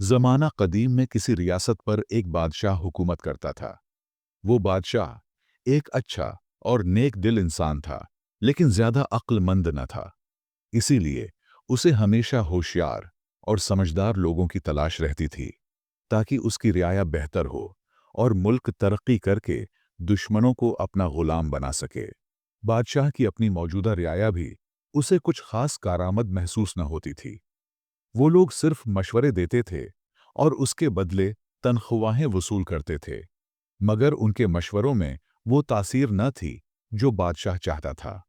जमाना कदीम में किसी रियासत पर एक बादशाह हुकूमत करता था। वो बादशाह एक अच्छा और नेक दिल इंसान था, लेकिन ज्यादा अक्लमंद न था। इसीलिए उसे हमेशा होशियार और समझदार लोगों की तलाश रहती थी, ताकि उसकी रियाया बेहतर हो और मुल्क तरक्की करके दुश्मनों को अपना गुलाम बना सके। बादशाह की अपनी मौजूदा रियाया भी उसे कुछ खास कारामद महसूस न होती थी। वो लोग सिर्फ मशवरे देते थे और उसके बदले तनख्वाहें वसूल करते थे, मगर उनके मशवरों में वो तासीर न थी जो बादशाह चाहता था।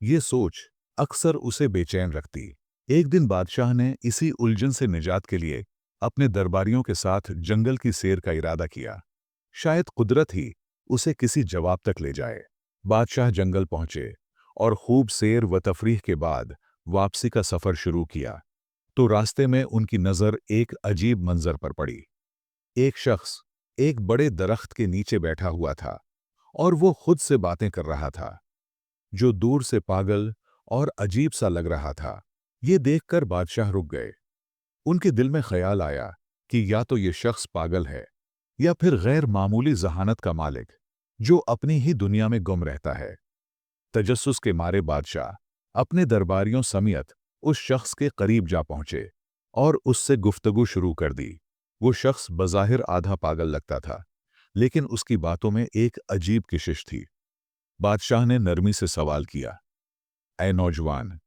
ये सोच अक्सर उसे बेचैन रखती। एक दिन बादशाह ने इसी उलझन से निजात के लिए अपने दरबारियों के साथ जंगल की सैर का इरादा किया। शायद कुदरत ही उसे किसी जवाब तक ले जाए। बादशाह जंगल पहुंचे और खूब सैर व तफरीह के बाद वापसी का सफर शुरू किया। तो रास्ते में उनकी नजर एक अजीब मंजर पर पड़ी। एक शख्स एक बड़े दरख्त के नीचे बैठा हुआ था और वो खुद से बातें कर रहा था, जो दूर से पागल और अजीब सा लग रहा था। ये देखकर बादशाह रुक गए। उनके दिल में ख्याल आया कि या तो ये शख्स पागल है या फिर गैर मामूली जहानत का मालिक, जो अपनी ही दुनिया में गुम रहता है। तजस्सुस के मारे बादशाह अपने दरबारियों समेत उस शख्स के करीब जा पहुंचे और उससे गुफ्तगू शुरू कर दी। वो शख्स बज़ाहिर आधा पागल लगता था, लेकिन उसकी बातों में एक अजीब किशिश थी। बादशाह ने नरमी से सवाल किया, ऐ नौजवान,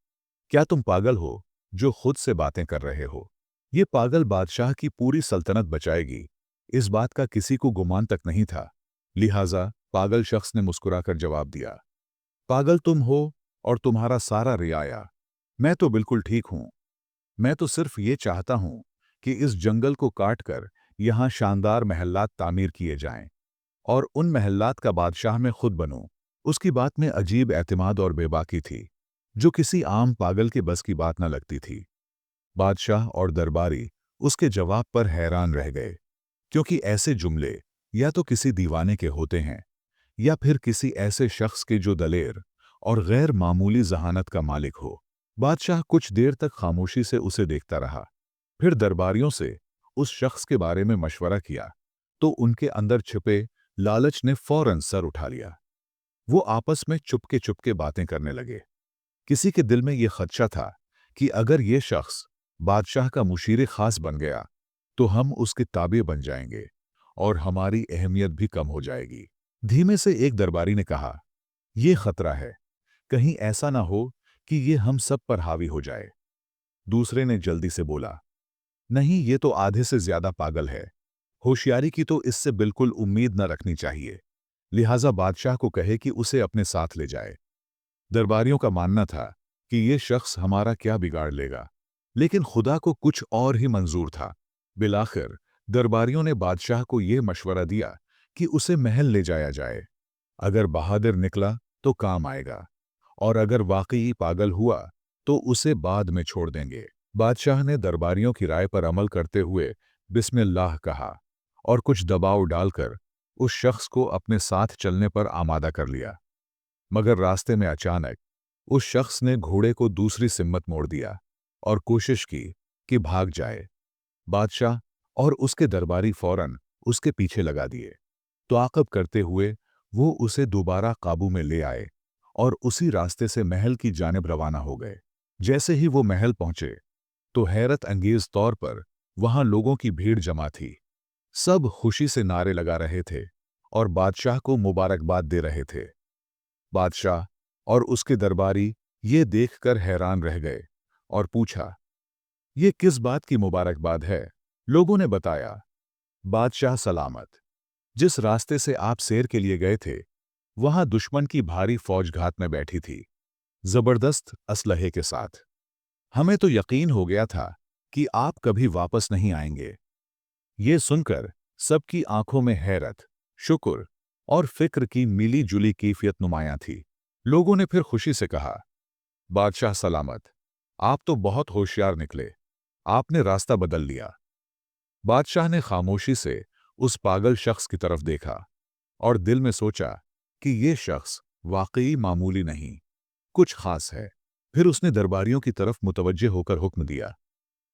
क्या तुम पागल हो जो खुद से बातें कर रहे हो? ये पागल बादशाह की पूरी सल्तनत बचाएगी, इस बात का किसी को गुमान तक नहीं था। लिहाजा पागल शख्स ने मुस्कुराकर जवाब दिया, पागल तुम हो और तुम्हारा सारा रियाया। मैं तो बिल्कुल ठीक हूं। मैं तो सिर्फ ये चाहता हूं कि इस जंगल को काट कर यहां शानदार महल्लात तामीर किए जाएं और उन महल्लात का बादशाह मैं खुद बनूं। उसकी बात में अजीब एतमाद और बेबाकी थी, जो किसी आम पागल के बस की बात न लगती थी। बादशाह और दरबारी उसके जवाब पर हैरान रह गए, क्योंकि ऐसे जुमले या तो किसी दीवाने के होते हैं या फिर किसी ऐसे शख्स के जो दलेर और गैर मामूली जहानत का मालिक हो। बादशाह कुछ देर तक खामोशी से उसे देखता रहा, फिर दरबारियों से उस शख्स के बारे में मशवरा किया, तो उनके अंदर छिपे लालच ने फौरन सर उठा लिया। वो आपस में चुपके चुपके बातें करने लगे। किसी के दिल में ये खदशा था कि अगर ये शख्स बादशाह का मुशीर खास बन गया, तो हम उसके ताबे बन जाएंगे और हमारी अहमियत भी कम हो जाएगी। धीमे से एक दरबारी ने कहा, ये खतरा है, कहीं ऐसा ना हो कि ये हम सब पर हावी हो जाए। दूसरे ने जल्दी से बोला, नहीं, ये तो आधे से ज्यादा पागल है। होशियारी की तो इससे बिल्कुल उम्मीद न रखनी चाहिए। लिहाजा बादशाह को कहे कि उसे अपने साथ ले जाए। दरबारियों का मानना था कि ये शख्स हमारा क्या बिगाड़ लेगा, लेकिन खुदा को कुछ और ही मंजूर था। बिलाखिर दरबारियों ने बादशाह को यह मशवरा दिया कि उसे महल ले जाया जाए। अगर बहादुर निकला तो काम आएगा, और अगर वाकई पागल हुआ तो उसे बाद में छोड़ देंगे। बादशाह ने दरबारियों की राय पर अमल करते हुए बिस्मिल्लाह कहा और कुछ दबाव डालकर उस शख्स को अपने साथ चलने पर आमादा कर लिया। मगर रास्ते में अचानक उस शख्स ने घोड़े को दूसरी सिम्मत मोड़ दिया और कोशिश की कि भाग जाए। बादशाह और उसके दरबारी फौरन उसके पीछे लगा दिए। ताक़ब करते हुए वो उसे दोबारा काबू में ले आए और उसी रास्ते से महल की जानिब रवाना हो गए। जैसे ही वो महल पहुंचे, तो हैरत अंगेज तौर पर वहां लोगों की भीड़ जमा थी। सब खुशी से नारे लगा रहे थे और बादशाह को मुबारकबाद दे रहे थे। बादशाह और उसके दरबारी ये देखकर हैरान रह गए और पूछा, ये किस बात की मुबारकबाद है? लोगों ने बताया, बादशाह सलामत, जिस रास्ते से आप सैर के लिए गए थे, वहां दुश्मन की भारी फौज घात में बैठी थी, जबरदस्त असलहे के साथ। हमें तो यकीन हो गया था कि आप कभी वापस नहीं आएंगे। ये सुनकर सबकी आंखों में हैरत, शुक्र और फिक्र की मिली जुली कैफियत नुमायां थी। लोगों ने फिर खुशी से कहा, बादशाह सलामत, आप तो बहुत होशियार निकले, आपने रास्ता बदल लिया। बादशाह ने खामोशी से उस पागल शख्स की तरफ देखा और दिल में सोचा कि ये शख्स वाकई मामूली नहीं, कुछ खास है। फिर उसने दरबारियों की तरफ मुतवज्जे होकर हुक्म दिया,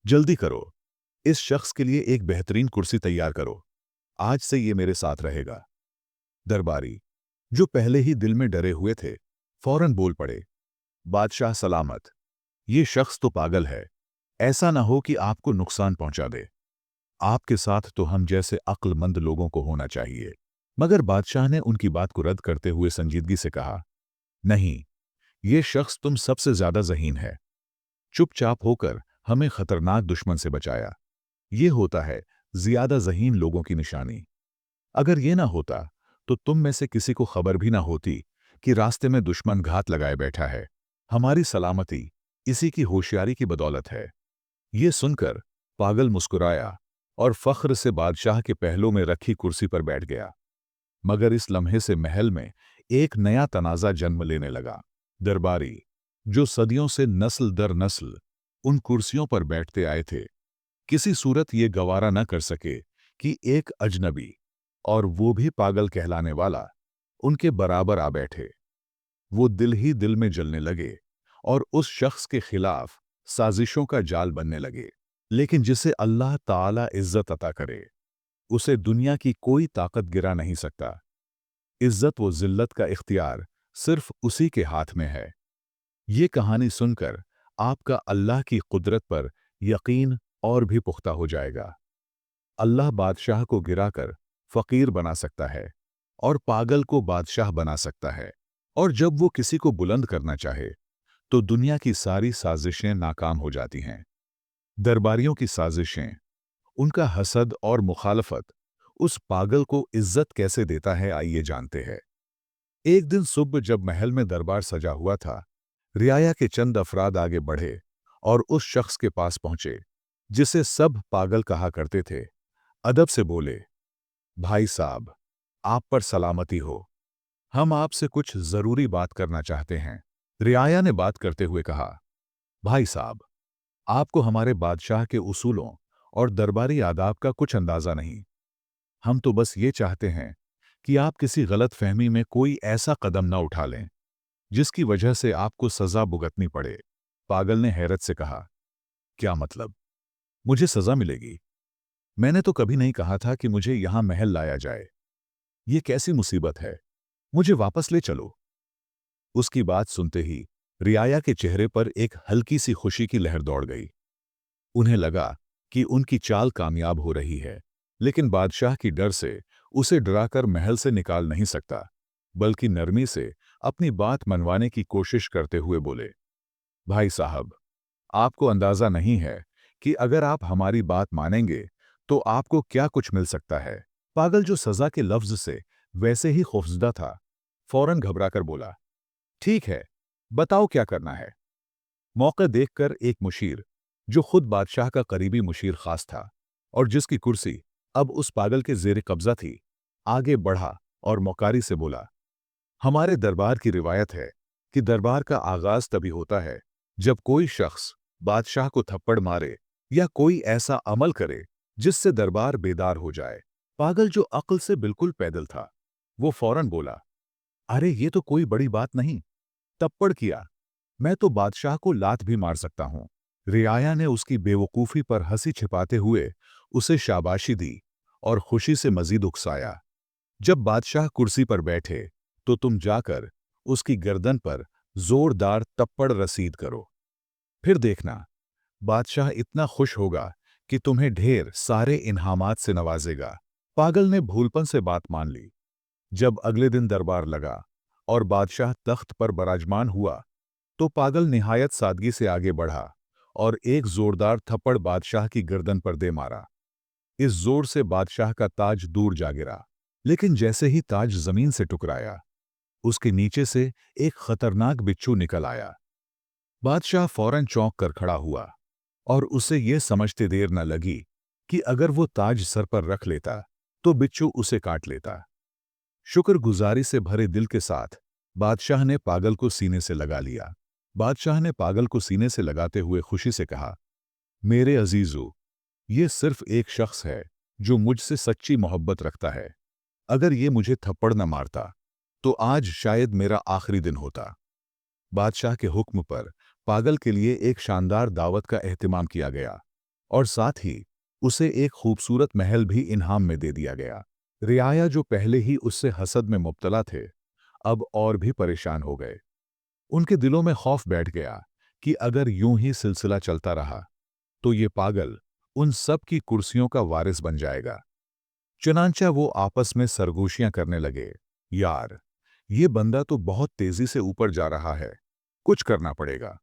जल्दी करो, इस शख्स के लिए एक बेहतरीन कुर्सी तैयार करो, आज से ये मेरे साथ रहेगा। दरबारी, जो पहले ही दिल में डरे हुए थे, फौरन बोल पड़े, बादशाह सलामत। ये शख्स तो पागल है, ऐसा ना हो कि आपको नुकसान पहुंचा दे। आपके साथ तो हम जैसे अक्लमंद लोगों को होना चाहिए। मगर बादशाह ने उनकी बात को रद्द करते हुए संजीदगी से कहा, नहीं, ये शख्स तुम सबसे ज्यादा ज़हीन है। चुपचाप होकर हमें खतरनाक दुश्मन से बचाया। ये होता है ज्यादा ज़हीन लोगों की निशानी। अगर ये ना होता तो तुम में से किसी को खबर भी ना होती कि रास्ते में दुश्मन घात लगाए बैठा है। हमारी सलामती इसी की होशियारी की बदौलत है। ये सुनकर पागल मुस्कुराया और फख्र से बादशाह के पहलों में रखी कुर्सी पर बैठ गया। मगर इस लम्हे से महल में एक नया तनाज़ा जन्म लेने लगा। दरबारी, जो सदियों से नस्ल दर नस्ल उन कुर्सियों पर बैठते आए थे, किसी सूरत ये गवारा न कर सके कि एक अजनबी, और वो भी पागल कहलाने वाला, उनके बराबर आ बैठे। वो दिल ही दिल में जलने लगे और उस शख्स के खिलाफ साजिशों का जाल बनने लगे। लेकिन जिसे अल्लाह ताला इज्जत अता करे, उसे दुनिया की कोई ताकत गिरा नहीं सकता। इज्जत व जिल्लत का इख्तियार सिर्फ उसी के हाथ में है। ये कहानी सुनकर आपका अल्लाह की कुदरत पर यकीन और भी पुख्ता हो जाएगा। अल्लाह बादशाह को गिराकर फकीर बना सकता है और पागल को बादशाह बना सकता है। और जब वो किसी को बुलंद करना चाहे तो दुनिया की सारी साजिशें नाकाम हो जाती हैं। दरबारियों की साजिशें, उनका हसद और मुखालफत उस पागल को इज्जत कैसे देता है, आइए जानते हैं। एक दिन सुबह जब महल में दरबार सजा हुआ था, रियाया के चंद अफराद आगे बढ़े और उस शख्स के पास पहुंचे जिसे सब पागल कहा करते थे। अदब से बोले, भाई साहब, आप पर सलामती हो। हम आपसे कुछ जरूरी बात करना चाहते हैं। रियाया ने बात करते हुए कहा, भाई साहब, आपको हमारे बादशाह के उसूलों और दरबारी आदाब का कुछ अंदाजा नहीं। हम तो बस ये चाहते हैं कि आप किसी गलत फहमी में कोई ऐसा कदम न उठा लें जिसकी वजह से आपको सजा भुगतनी पड़े। पागल ने हैरत से कहा, क्या मतलब? मुझे सजा मिलेगी? मैंने तो कभी नहीं कहा था कि मुझे यहां महल लाया जाए। ये कैसी मुसीबत है? मुझे वापस ले चलो। उसकी बात सुनते ही रियाया के चेहरे पर एक हल्की सी खुशी की लहर दौड़ गई। उन्हें लगा कि उनकी चाल कामयाब हो रही है, लेकिन बादशाह की डर से उसे डराकर महल से निकाल नहीं सकता, बल्कि नरमी से अपनी बात मनवाने की कोशिश करते हुए बोले, भाई साहब, आपको अंदाजा नहीं है कि अगर आप हमारी बात मानेंगे तो आपको क्या कुछ मिल सकता है। पागल, जो सजा के लफ्ज से वैसे ही खौफजदा था, फौरन घबराकर बोला, ठीक है, बताओ क्या करना है। मौका देखकर एक मुशीर, जो खुद बादशाह का करीबी मुशीर खास था और जिसकी कुर्सी अब उस पागल के जेर कब्जा थी, आगे बढ़ा और मौकारी से बोला, हमारे दरबार की रिवायत है कि दरबार का आगाज तभी होता है जब कोई शख्स बादशाह को थप्पड़ मारे या कोई ऐसा अमल करे जिससे दरबार बेदार हो जाए। पागल, जो अक्ल से बिल्कुल पैदल था, वो फौरन बोला, अरे ये तो कोई बड़ी बात नहीं। थप्पड़ किया, मैं तो बादशाह को लात भी मार सकता हूं। रियाया ने उसकी बेवकूफी पर हंसी छिपाते हुए उसे शाबाशी दी और खुशी से मजीद उकसाया, जब बादशाह कुर्सी पर बैठे तो तुम जाकर उसकी गर्दन पर जोरदार थप्पड़ रसीद करो। फिर देखना, बादशाह इतना खुश होगा कि तुम्हें ढेर सारे इनामात से नवाजेगा। पागल ने भूलपन से बात मान ली। जब अगले दिन दरबार लगा और बादशाह तख्त पर बराजमान हुआ, तो पागल निहायत सादगी से आगे बढ़ा और एक जोरदार थप्पड़ बादशाह की गर्दन पर दे मारा। इस जोर से बादशाह का ताज दूर जा गिरा, लेकिन जैसे ही ताज जमीन से टकराया, उसके नीचे से एक खतरनाक बिच्छू निकल आया। बादशाह फौरन चौंक कर खड़ा हुआ और उसे यह समझते देर न लगी कि अगर वो ताज सर पर रख लेता तो बिच्छू उसे काट लेता। शुक्रगुजारी से भरे दिल के साथ बादशाह ने पागल को सीने से लगा लिया। बादशाह ने पागल को सीने से लगाते हुए खुशी से कहा, मेरे अजीजों, ये सिर्फ एक शख्स है जो मुझसे सच्ची मोहब्बत रखता है। अगर ये मुझे थप्पड़ न मारता तो आज शायद मेरा आखिरी दिन होता। बादशाह के हुक्म पर पागल के लिए एक शानदार दावत का एहतिमाम किया गया और साथ ही उसे एक खूबसूरत महल भी इनाम में दे दिया गया। रियाया जो पहले ही उससे हसद में मुब्तला थे, अब और भी परेशान हो गए। उनके दिलों में खौफ बैठ गया कि अगर यूं ही सिलसिला चलता रहा तो ये पागल उन सब की कुर्सियों का वारिस बन जाएगा। चुनांचा वो आपस में सरगोशियां करने लगे। यार, ये बंदा तो बहुत तेजी से ऊपर जा रहा है, कुछ करना पड़ेगा,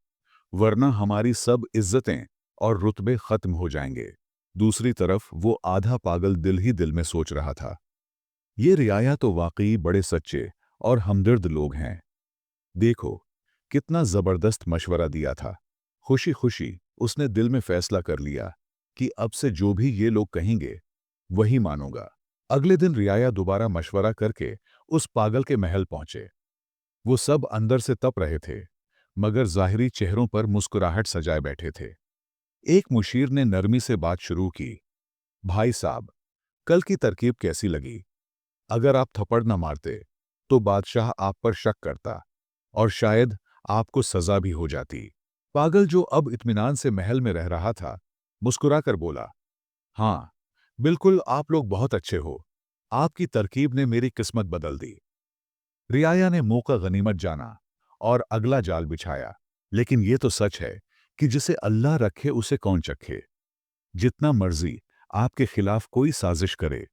वरना हमारी सब इज्जतें और रुतबे खत्म हो जाएंगे। दूसरी तरफ वो आधा पागल दिल ही दिल में सोच रहा था, ये रियाया तो वाकई बड़े सच्चे और हमदर्द लोग हैं। देखो, कितना जबरदस्त मशवरा दिया था। खुशी खुशी उसने दिल में फैसला कर लिया कि अब से जो भी ये लोग कहेंगे वही मानूंगा। अगले दिन रियाया दोबारा मशवरा करके उस पागल के महल पहुंचे। वो सब अंदर से तप रहे थे, मगर जाहिरी चेहरों पर मुस्कुराहट सजाए बैठे थे। एक मुशीर ने नरमी से बात शुरू की। भाई साहब, कल की तरकीब कैसी लगी? अगर आप थप्पड़ न मारते तो बादशाह आप पर शक करता और शायद आपको सजा भी हो जाती। पागल जो अब इत्मीनान से महल में रह रहा था, मुस्कुराकर बोला, हाँ, बिल्कुल, आप लोग बहुत अच्छे हो। आपकी तरकीब ने मेरी किस्मत बदल दी। रियाया ने मौका गनीमत जाना और अगला जाल बिछाया। लेकिन ये तो सच है कि जिसे अल्लाह रखे उसे कौन चखे। जितना मर्जी आपके खिलाफ कोई साजिश करे,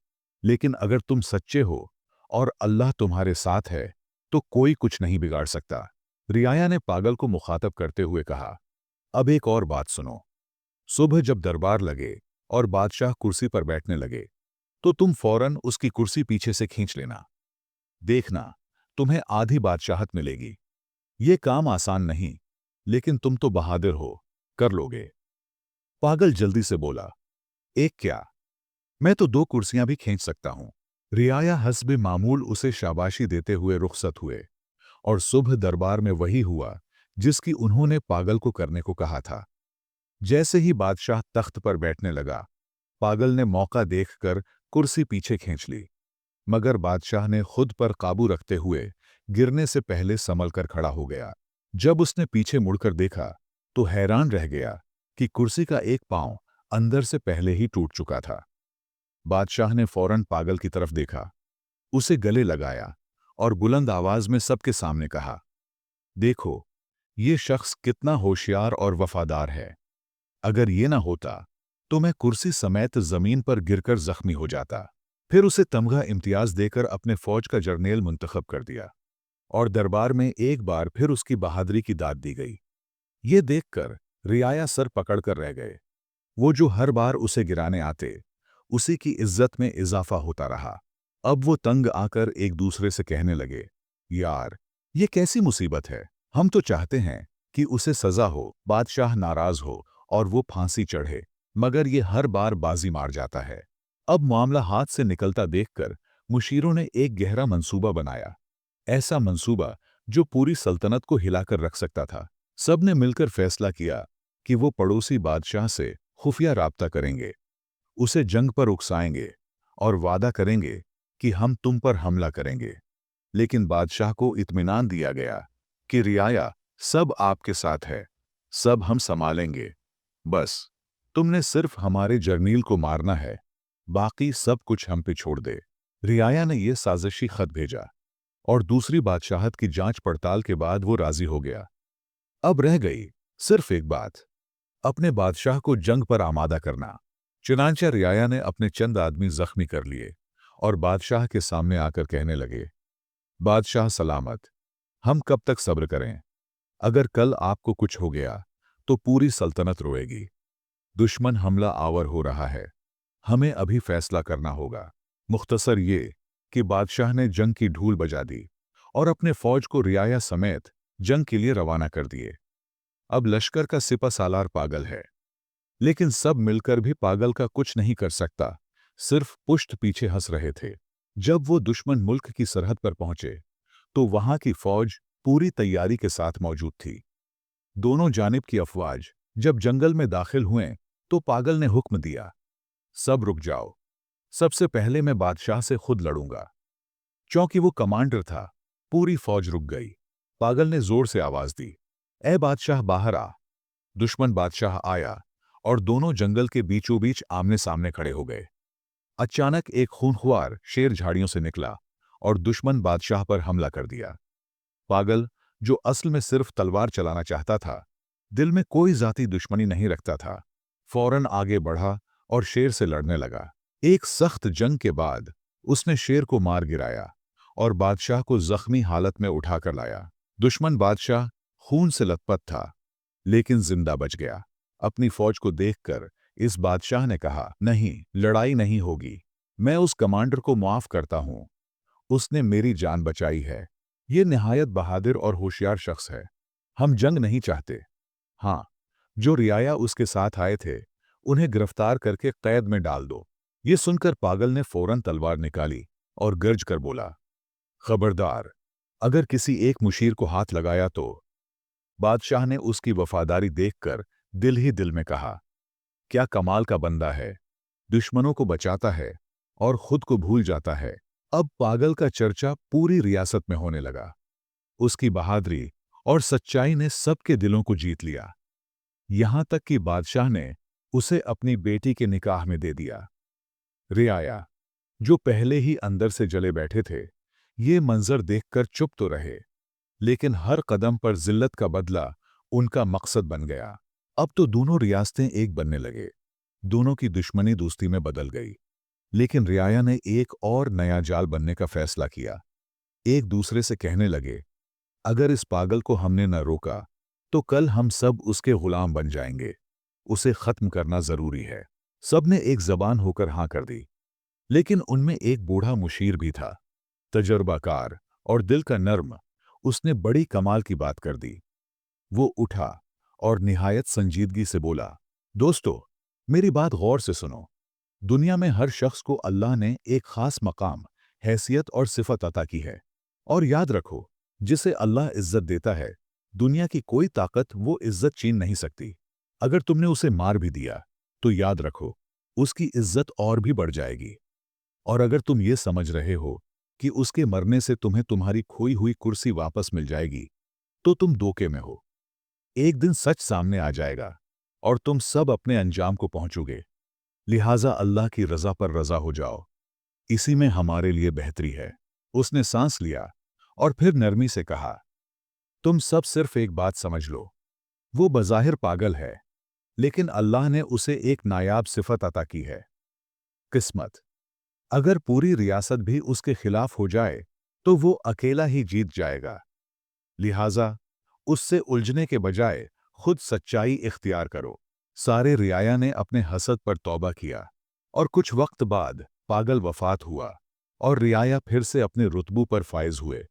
लेकिन अगर तुम सच्चे हो और अल्लाह तुम्हारे साथ है तो कोई कुछ नहीं बिगाड़ सकता। रियाया ने पागल को मुखातब करते हुए कहा, अब एक और बात सुनो। सुबह जब दरबार लगे और बादशाह कुर्सी पर बैठने लगे तो तुम फौरन उसकी कुर्सी पीछे से खींच लेना। देखना, तुम्हें आधी बादशाहत मिलेगी। ये काम आसान नहीं, लेकिन तुम तो बहादुर हो, कर लोगे। पागल जल्दी से बोला, एक क्या, मैं तो दो कुर्सियां भी खींच सकता हूं। रियाया हस्बे मामूल उसे शाबाशी देते हुए रुखसत हुए और सुबह दरबार में वही हुआ जिसकी उन्होंने पागल को करने को कहा था। जैसे ही बादशाह तख्त पर बैठने लगा, पागल ने मौका देखकर कुर्सी पीछे खींच ली, मगर बादशाह ने खुद पर काबू रखते हुए गिरने से पहले संभल कर खड़ा हो गया। जब उसने पीछे मुड़कर देखा तो हैरान रह गया कि कुर्सी का एक पांव अंदर से पहले ही टूट चुका था। बादशाह ने फौरन पागल की तरफ देखा, उसे गले लगाया और बुलंद आवाज में सबके सामने कहा, देखो, ये शख्स कितना होशियार और वफादार है। अगर ये ना होता तो मैं कुर्सी समेत जमीन पर गिरकर जख्मी हो जाता। फिर उसे तमगा इम्तियाज देकर अपने फौज का जर्नेल मुंतखब कर दिया और दरबार में एक बार फिर उसकी बहादुरी की दाद दी गई। ये देखकर रियाया सर पकड़कर रह गए। वो जो हर बार उसे गिराने आते, उसी की इज्जत में इजाफा होता रहा। अब वो तंग आकर एक दूसरे से कहने लगे, यार, ये कैसी मुसीबत है। हम तो चाहते हैं कि उसे सजा हो, बादशाह नाराज हो और वो फांसी चढ़े, मगर ये हर बार बाजी मार जाता है। अब मामला हाथ से निकलता देखकर मुशीरों ने एक गहरा मंसूबा बनाया, ऐसा मंसूबा जो पूरी सल्तनत को हिलाकर रख सकता था। सबने मिलकर फैसला किया कि वो पड़ोसी बादशाह से खुफिया राब्ता करेंगे, उसे जंग पर उकसाएंगे और वादा करेंगे कि हम तुम पर हमला करेंगे। लेकिन बादशाह को इत्मीनान दिया गया कि रियाया सब आपके साथ है, सब हम संभालेंगे। बस तुमने सिर्फ हमारे जर्नील को मारना है, बाकी सब कुछ हम पे छोड़ दे। रियाया ने यह साजिशी खत भेजा और दूसरी बादशाहत की जांच पड़ताल के बाद वो राजी हो गया। अब रह गई सिर्फ एक बात, अपने बादशाह को जंग पर आमादा करना। चुनांचे रियाया ने अपने चंद आदमी जख्मी कर लिए और बादशाह के सामने आकर कहने लगे, बादशाह सलामत, हम कब तक सब्र करें? अगर कल आपको कुछ हो गया तो पूरी सल्तनत रोएगी। दुश्मन हमला आवर हो रहा है, हमें अभी फैसला करना होगा। मुख्तसर ये कि बादशाह ने जंग की ढूल बजा दी और अपने फौज को रियाया समेत जंग के लिए रवाना कर दिए। अब लश्कर का सिपा सालार पागल है, लेकिन सब मिलकर भी पागल का कुछ नहीं कर सकता, सिर्फ पुष्ट पीछे हंस रहे थे। जब वो दुश्मन मुल्क की सरहद पर पहुंचे तो वहां की फौज पूरी तैयारी के साथ मौजूद थी। दोनों जानिब की अफवाज जब जंगल में दाखिल हुए तो पागल ने हुक्म दिया, सब रुक जाओ, सबसे पहले मैं बादशाह से खुद लड़ूंगा। क्योंकि वो कमांडर था, पूरी फौज रुक गई। पागल ने जोर से आवाज दी, ए बादशाह बाहर आ। दुश्मन बादशाह आया और दोनों जंगल के बीचों बीच आमने सामने खड़े हो गए। अचानक एक खूंखार शेर झाड़ियों से निकला और दुश्मन बादशाह पर हमला कर दिया। पागल, जो असल में सिर्फ तलवार चलाना चाहता था, दिल में कोई जाती दुश्मनी नहीं रखता था, फौरन आगे बढ़ा और शेर से लड़ने लगा। एक सख्त जंग के बाद उसने शेर को मार गिराया और बादशाह को जख्मी हालत में उठाकर लाया। दुश्मन बादशाह खून से लथपथ था, लेकिन जिंदा बच गया। अपनी फौज को देखकर इस बादशाह ने कहा, नहीं, लड़ाई नहीं होगी। मैं उस कमांडर को माफ करता हूं, उसने मेरी जान बचाई है। ये निहायत बहादुर और होशियार शख्स है। हम जंग नहीं चाहते। हाँ, जो रियाया उसके साथ आए थे, उन्हें गिरफ्तार करके कैद में डाल दो। ये सुनकर पागल ने फौरन तलवार निकाली और गर्ज कर बोला, खबरदार, अगर किसी एक मुशीर को हाथ लगाया तो। बादशाह ने उसकी वफादारी देखकर दिल ही दिल में कहा, क्या कमाल का बंदा है, दुश्मनों को बचाता है और खुद को भूल जाता है। अब पागल का चर्चा पूरी रियासत में होने लगा। उसकी बहादुरी और सच्चाई ने सबके दिलों को जीत लिया, यहां तक कि बादशाह ने उसे अपनी बेटी के निकाह में दे दिया। रियाया, जो पहले ही अंदर से जले बैठे थे, ये मंजर देखकर चुप तो रहे, लेकिन हर कदम पर जिल्लत का बदला उनका मकसद बन गया। अब तो दोनों रियासतें एक बनने लगे, दोनों की दुश्मनी दोस्ती में बदल गई। लेकिन रियाया ने एक और नया जाल बनने का फैसला किया। एक दूसरे से कहने लगे, अगर इस पागल को हमने न रोका तो कल हम सब उसके गुलाम बन जाएंगे। उसे खत्म करना जरूरी है। सबने एक जबान होकर हां कर दी। लेकिन उनमें एक बूढ़ा मुशीर भी था, तजर्बाकार और दिल का नर्म। उसने बड़ी कमाल की बात कर दी। वो उठा और निहायत संजीदगी से बोला, दोस्तों, मेरी बात गौर से सुनो। दुनिया में हर शख्स को अल्लाह ने एक खास मकाम, हैसियत और सिफत अता की है। और याद रखो, जिसे अल्लाह इज्जत देता है, दुनिया की कोई ताकत वो इज्जत छीन नहीं सकती। अगर तुमने उसे मार भी दिया, तो याद रखो, उसकी इज्जत और भी बढ़ जाएगी। और अगर तुम ये समझ रहे हो कि उसके मरने से तुम्हें तुम्हारी खोई हुई कुर्सी वापस मिल जाएगी, तो तुम धोखे में हो। एक दिन सच सामने आ जाएगा और तुम सब अपने अंजाम को पहुंचोगे। लिहाजा अल्लाह की रजा पर रजा हो जाओ, इसी में हमारे लिए बेहतरी है। उसने सांस लिया और फिर नरमी से कहा, तुम सब सिर्फ एक बात समझ लो, वो बज़ाहिर पागल है, लेकिन अल्लाह ने उसे एक नायाब सिफत अता की है, किस्मत। अगर पूरी रियासत भी उसके खिलाफ हो जाए, तो वो अकेला ही जीत जाएगा। लिहाजा उससे उलझने के बजाय खुद सच्चाई इख्तियार करो। सारे रियाया ने अपने हसद पर तौबा किया और कुछ वक्त बाद पागल वफात हुआ और रियाया फिर से अपने रुतबों पर फायज हुए।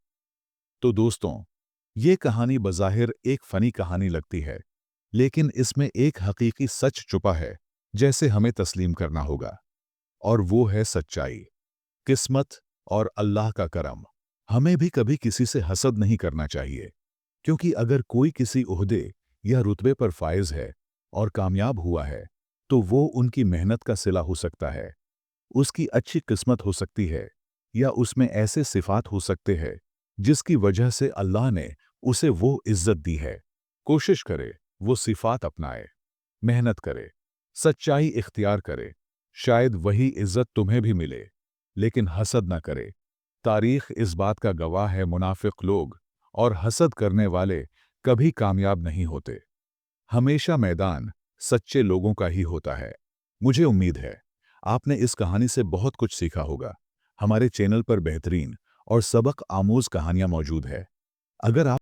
तो दोस्तों, ये कहानी बज़ाहिर एक फ़नी कहानी लगती है, लेकिन इसमें एक हकीकी सच छुपा है, जैसे हमें तस्लीम करना होगा। और वो है सच्चाई, किस्मत और अल्लाह का करम। हमें भी कभी किसी से हसद नहीं करना चाहिए, क्योंकि अगर कोई किसी ओहदे या रुतबे पर फायज है और कामयाब हुआ है, तो वो उनकी मेहनत का सिला हो सकता है, उसकी अच्छी किस्मत हो सकती है, या उसमें ऐसे सिफात हो सकते हैं जिसकी वजह से अल्लाह ने उसे वो इज्जत दी है। कोशिश करे वो सिफात अपनाए, मेहनत करे, सच्चाई इख्तियार करे, शायद वही इज्जत तुम्हें भी मिले। लेकिन हसद न करे। तारीख इस बात का गवाह है, मुनाफिक लोग और हसद करने वाले कभी कामयाब नहीं होते। हमेशा मैदान सच्चे लोगों का ही होता है। मुझे उम्मीद है आपने इस कहानी से बहुत कुछ सीखा होगा। हमारे चैनल पर बेहतरीन और सबक आमूज कहानियां मौजूद है। अगर आप